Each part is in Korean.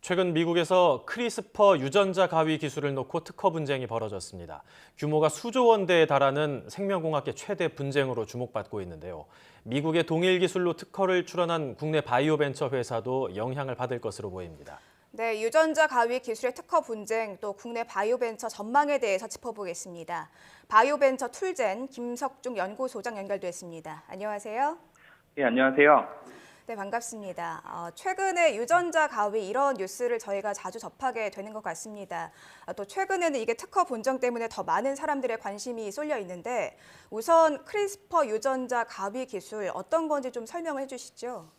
최근 미국에서 크리스퍼 유전자 가위 기술을 놓고 특허 분쟁이 벌어졌습니다. 규모가 수조 원대에 달하는 생명공학계 최대 분쟁으로 주목받고 있는데요. 미국의 동일 기술로 특허를 출원한 국내 바이오 벤처 회사도 영향을 받을 것으로 보입니다. 네, 유전자 가위 기술의 특허 분쟁, 또 국내 바이오 벤처 전망에 대해서 짚어보겠습니다. 바이오 벤처 툴젠 김석중 연구소장 연결됐습니다. 안녕하세요. 네, 안녕하세요. 네, 반갑습니다. 최근에 유전자 가위 이런 뉴스를 저희가 자주 접하게 되는 것 같습니다. 또 최근에는 이게 특허 분쟁 때문에 더 많은 사람들의 관심이 쏠려 있는데 우선 크리스퍼 유전자 가위 기술 어떤 건지 좀 설명을 해주시죠.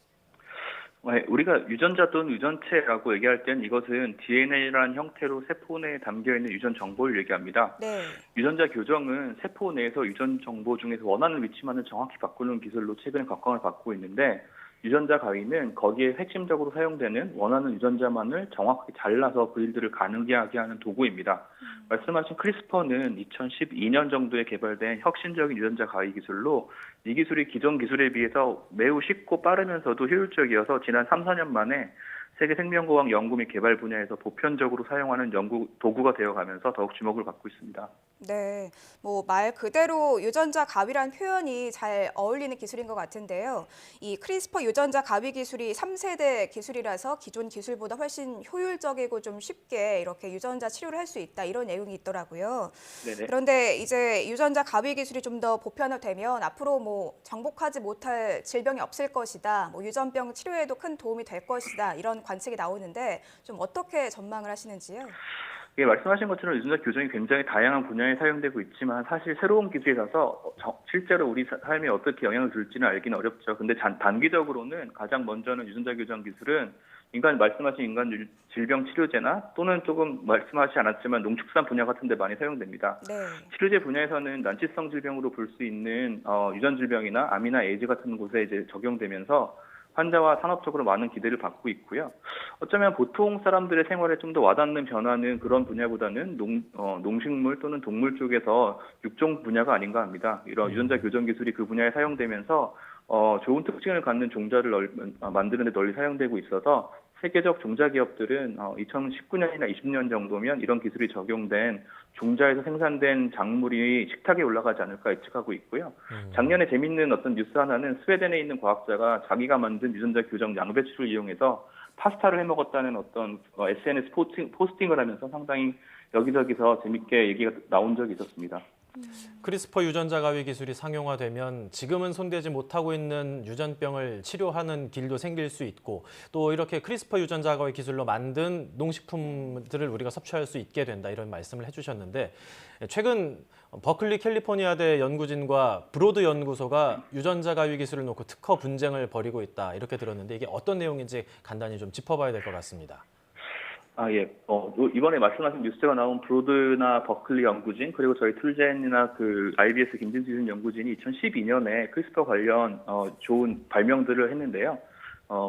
네, 우리가 유전자 또는 유전체라고 얘기할 땐 이것은 DNA라는 형태로 세포 내에 담겨있는 유전 정보를 얘기합니다. 네. 유전자 교정은 세포 내에서 유전 정보 중에서 원하는 위치만을 정확히 바꾸는 기술로 최근에 각광을 받고 있는데 유전자 가위는 거기에 핵심적으로 사용되는 원하는 유전자만을 정확하게 잘라서 브일드를 가능하게 하는 도구입니다. 말씀하신 크리스퍼는 2012년 정도에 개발된 혁신적인 유전자 가위 기술로 이 기술이 기존 기술에 비해서 매우 쉽고 빠르면서도 효율적이어서 지난 3, 4년 만에 세계 생명공학 연구 및 개발 분야에서 보편적으로 사용하는 연구 도구가 되어가면서 더욱 주목을 받고 있습니다. 네, 말 그대로 유전자 가위란 표현이 잘 어울리는 기술인 것 같은데요. 이 크리스퍼 유전자 가위 기술이 3세대 기술이라서 기존 기술보다 훨씬 효율적이고 좀 쉽게 이렇게 유전자 치료를 할 수 있다 이런 내용이 있더라고요. 네네. 그런데 이제 유전자 가위 기술이 좀 더 보편화되면 앞으로 정복하지 못할 질병이 없을 것이다. 유전병 치료에도 큰 도움이 될 것이다. 이런 관측이 나오는데 좀 어떻게 전망을 하시는지요? 예, 말씀하신 것처럼 유전자 교정이 굉장히 다양한 분야에 사용되고 있지만 사실 새로운 기술이라서 실제로 우리 삶에 어떻게 영향을 줄지는 알기는 어렵죠. 근데 단기적으로는 가장 먼저는 유전자 교정 기술은 말씀하신 인간 질병 치료제나 또는 조금 말씀하지 않았지만 농축산 분야 같은 데 많이 사용됩니다. 네. 치료제 분야에서는 난치성 질병으로 볼 수 있는 유전 질병이나 암이나 에이즈 같은 곳에 이제 적용되면서 환자와 산업적으로 많은 기대를 받고 있고요. 어쩌면 보통 사람들의 생활에 좀 더 와닿는 변화는 그런 분야보다는 농식물 또는 동물 쪽에서 육종 분야가 아닌가 합니다. 이런 유전자 교정 기술이 그 분야에 사용되면서 좋은 특징을 갖는 종자를 만드는 데 널리 사용되고 있어서 세계적 종자 기업들은 2019년이나 20년 정도면 이런 기술이 적용된 종자에서 생산된 작물이 식탁에 올라가지 않을까 예측하고 있고요. 작년에 재밌는 어떤 뉴스 하나는 스웨덴에 있는 과학자가 자기가 만든 유전자 교정 양배추를 이용해서 파스타를 해 먹었다는 어떤 SNS 포스팅을 하면서 상당히 여기저기서 재밌게 얘기가 나온 적이 있었습니다. 크리스퍼 유전자 가위 기술이 상용화되면 지금은 손대지 못하고 있는 유전병을 치료하는 길도 생길 수 있고 또 이렇게 크리스퍼 유전자 가위 기술로 만든 농식품들을 우리가 섭취할 수 있게 된다 이런 말씀을 해주셨는데 최근 버클리 캘리포니아대 연구진과 브로드 연구소가 유전자 가위 기술을 놓고 특허 분쟁을 벌이고 있다 이렇게 들었는데 이게 어떤 내용인지 간단히 좀 짚어봐야 될 것 같습니다. 예. 이번에 말씀하신 뉴스가 나온 브로드나 버클리 연구진, 그리고 저희 툴젠이나 IBS 김진수 연구진이 2012년에 크리스퍼 관련 좋은 발명들을 했는데요.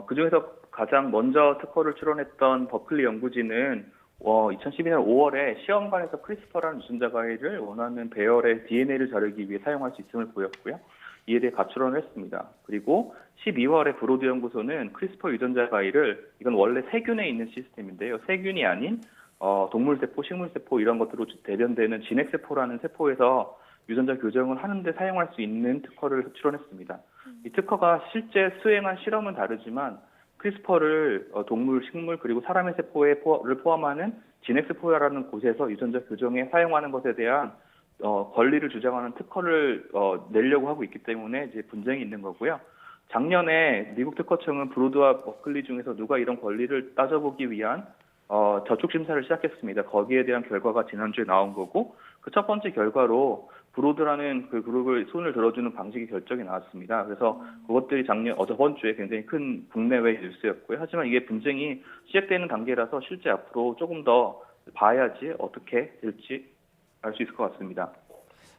그중에서 가장 먼저 특허를 출원했던 버클리 연구진은 2012년 5월에 시험관에서 크리스퍼라는 유전자 가위를 원하는 배열의 DNA를 자르기 위해 사용할 수 있음을 보였고요. 이에 대해 가출원을 했습니다. 그리고 12월에 브로드 연구소는 크리스퍼 유전자 가위를 이건 원래 세균에 있는 시스템인데요. 세균이 아닌 동물세포, 식물세포 이런 것들로 대변되는 진핵세포라는 세포에서 유전자 교정을 하는데 사용할 수 있는 특허를 출원했습니다. 이 특허가 실제 수행한 실험은 다르지만 크리스퍼를 동물, 식물 그리고 사람의 세포를 포함하는 진핵세포라는 곳에서 유전자 교정에 사용하는 것에 대한 권리를 주장하는 특허를 내려고 하고 있기 때문에 이제 분쟁이 있는 거고요. 작년에 미국 특허청은 브로드와 버클리 중에서 누가 이런 권리를 따져보기 위한 저촉 심사를 시작했습니다. 거기에 대한 결과가 지난주에 나온 거고 그 첫 번째 결과로 브로드라는 그 그룹을 손을 들어주는 방식의 결정이 나왔습니다. 그래서 그것들이 저번 주에 굉장히 큰 국내외 뉴스였고요. 하지만 이게 분쟁이 시작되는 단계라서 실제 앞으로 조금 더 봐야지 어떻게 될지 알 수 있을 것 같습니다.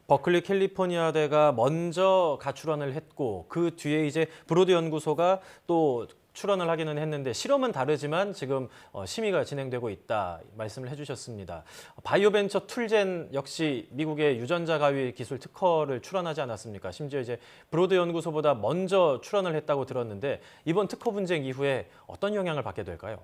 버클리 캘리포니아대가 먼저 가출원을 했고 그 뒤에 이제 브로드 연구소가 또 출원을 하기는 했는데 실험은 다르지만 지금 심의가 진행되고 있다 말씀을 해주셨습니다. 바이오벤처 툴젠 역시 미국의 유전자 가위 기술 특허를 출원하지 않았습니까? 심지어 이제 브로드 연구소보다 먼저 출원을 했다고 들었는데 이번 특허 분쟁 이후에 어떤 영향을 받게 될까요?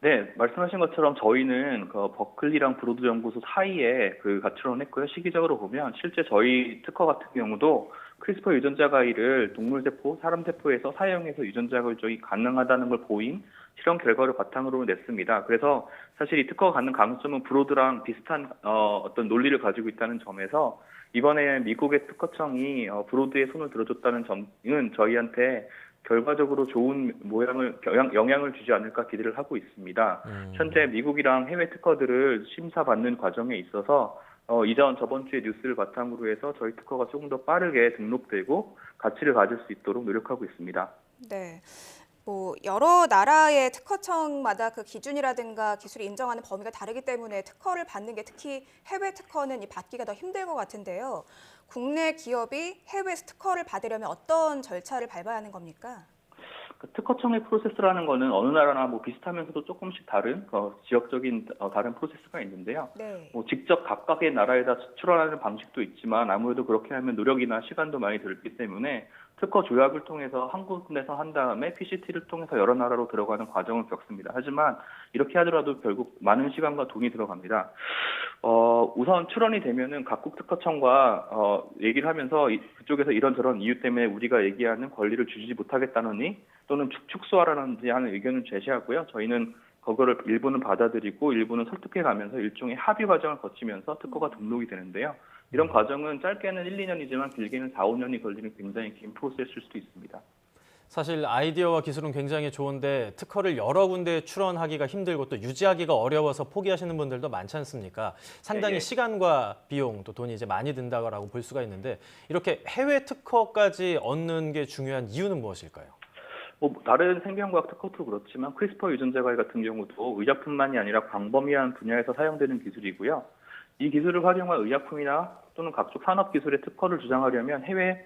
네, 말씀하신 것처럼 저희는 그 버클리랑 브로드 연구소 사이에 그 가출을 했고요. 시기적으로 보면 실제 저희 특허 같은 경우도 크리스퍼 유전자 가위를 동물 세포, 사람 세포에서 사용해서 유전자 결정이 가능하다는 걸 보인 실험 결과를 바탕으로 냈습니다. 그래서 사실 이 특허가 갖는 강점은 브로드랑 비슷한 어떤 논리를 가지고 있다는 점에서 이번에 미국의 특허청이 브로드에 손을 들어줬다는 점은 저희한테 결과적으로 좋은 영향을 주지 않을까 기대를 하고 있습니다. 현재 미국이랑 해외 특허들을 심사받는 과정에 있어서 저번 주에 뉴스를 바탕으로 해서 저희 특허가 조금 더 빠르게 등록되고 가치를 가질 수 있도록 노력하고 있습니다. 네. 뭐 여러 나라의 특허청마다 그 기준이라든가 기술이 인정하는 범위가 다르기 때문에 특허를 받는 게 특히 해외 특허는 받기가 더 힘들 것 같은데요. 국내 기업이 해외에서 특허를 받으려면 어떤 절차를 밟아야 하는 겁니까? 그 특허청의 프로세스라는 거는 어느 나라나 뭐 비슷하면서도 조금씩 다른 지역적인 다른 프로세스가 있는데요. 네. 뭐 직접 각각의 나라에다 수출하는 방식도 있지만 아무래도 그렇게 하면 노력이나 시간도 많이 들기 때문에 특허 조약을 통해서 한국 내에서 한 다음에 PCT를 통해서 여러 나라로 들어가는 과정을 겪습니다. 하지만 이렇게 하더라도 결국 많은 시간과 돈이 들어갑니다. 우선 출원이 되면은 각국 특허청과 얘기를 하면서 그쪽에서 이런저런 이유 때문에 우리가 얘기하는 권리를 주지 못하겠다느니 또는 축소하라는지 하는 의견을 제시하고요. 저희는 그거를 일부는 받아들이고 일부는 설득해 가면서 일종의 합의 과정을 거치면서 특허가 등록이 되는데요. 이런 과정은 짧게는 1, 2년이지만 길게는 4, 5년이 걸리는 굉장히 긴 프로세스일 수도 있습니다. 사실 아이디어와 기술은 굉장히 좋은데 특허를 여러 군데에 출원하기가 힘들고 또 유지하기가 어려워서 포기하시는 분들도 많지 않습니까? 상당히 네. 시간과 비용 또 돈이 이제 많이 든다고 볼 수가 있는데 이렇게 해외 특허까지 얻는 게 중요한 이유는 무엇일까요? 다른 생명과학 특허도 그렇지만 크리스퍼 유전자 가위 같은 경우도 의약품만이 아니라 광범위한 분야에서 사용되는 기술이고요. 이 기술을 활용한 의약품이나 또는 각종 산업 기술의 특허를 주장하려면 해외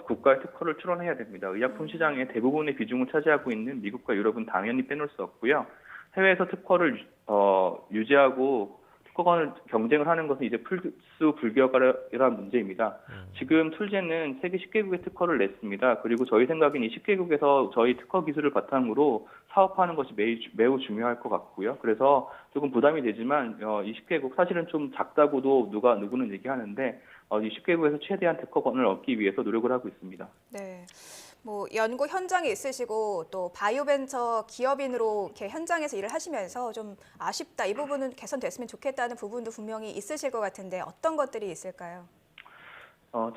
국가의 특허를 출원해야 됩니다. 의약품 시장의 대부분의 비중을 차지하고 있는 미국과 유럽은 당연히 빼놓을 수 없고요. 해외에서 특허를 유지하고 특허권을 경쟁을 하는 것은 이제 필수 불가결한 문제입니다. 지금 툴젠은 세계 10개국의 특허를 냈습니다. 그리고 저희 생각엔 이 10개국에서 저희 특허 기술을 바탕으로 사업하는 것이 매우 중요할 것 같고요. 그래서 조금 부담이 되지만 이 10개국 사실은 좀 작다고도 누구는 얘기하는데 이 10개국에서 최대한 특허권을 얻기 위해서 노력을 하고 있습니다. 네. 뭐 연구 현장에 있으시고 또 바이오벤처 기업인으로 이렇게 현장에서 일을 하시면서 좀 아쉽다, 이 부분은 개선됐으면 좋겠다는 부분도 분명히 있으실 것 같은데 어떤 것들이 있을까요?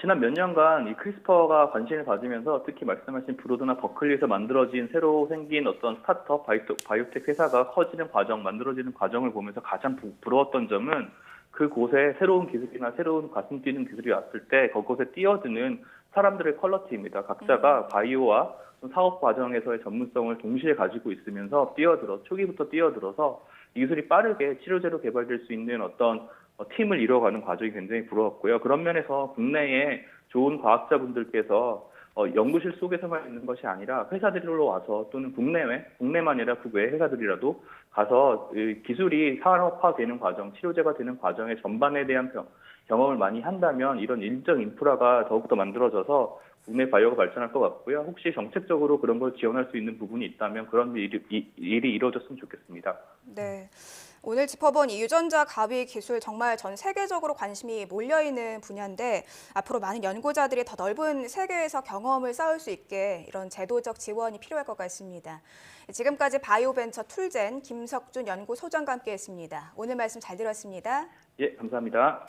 지난 몇 년간 이 크리스퍼가 관심을 받으면서 특히 말씀하신 브로드나 버클리에서 만들어진 새로 생긴 어떤 스타트업 바이오텍 회사가 커지는 과정, 만들어지는 과정을 보면서 가장 부러웠던 점은 그곳에 새로운 기술이나 새로운 가슴 뛰는 기술이 왔을 때 그곳에 뛰어드는 사람들의 퀄러티입니다. 각자가 바이오와 사업 과정에서의 전문성을 동시에 가지고 있으면서 초기부터 뛰어들어서 이 기술이 빠르게 치료제로 개발될 수 있는 어떤 팀을 이뤄가는 과정이 굉장히 부러웠고요. 그런 면에서 국내에 좋은 과학자분들께서 연구실 속에서만 있는 것이 아니라 회사들로 와서 또는 국내만 아니라 국외 회사들이라도 가서 기술이 산업화되는 과정, 치료제가 되는 과정의 전반에 대한 경험을 많이 한다면 이런 인적 인프라가 더욱더 만들어져서 국내 바이오가 발전할 것 같고요. 혹시 정책적으로 그런 걸 지원할 수 있는 부분이 있다면 그런 일이 이루어졌으면 좋겠습니다. 네. 오늘 짚어본 이 유전자 가위 기술 정말 전 세계적으로 관심이 몰려있는 분야인데 앞으로 많은 연구자들이 더 넓은 세계에서 경험을 쌓을 수 있게 이런 제도적 지원이 필요할 것 같습니다. 지금까지 바이오벤처 툴젠 김석준 연구소장과 함께했습니다. 오늘 말씀 잘 들었습니다. 예, 감사합니다.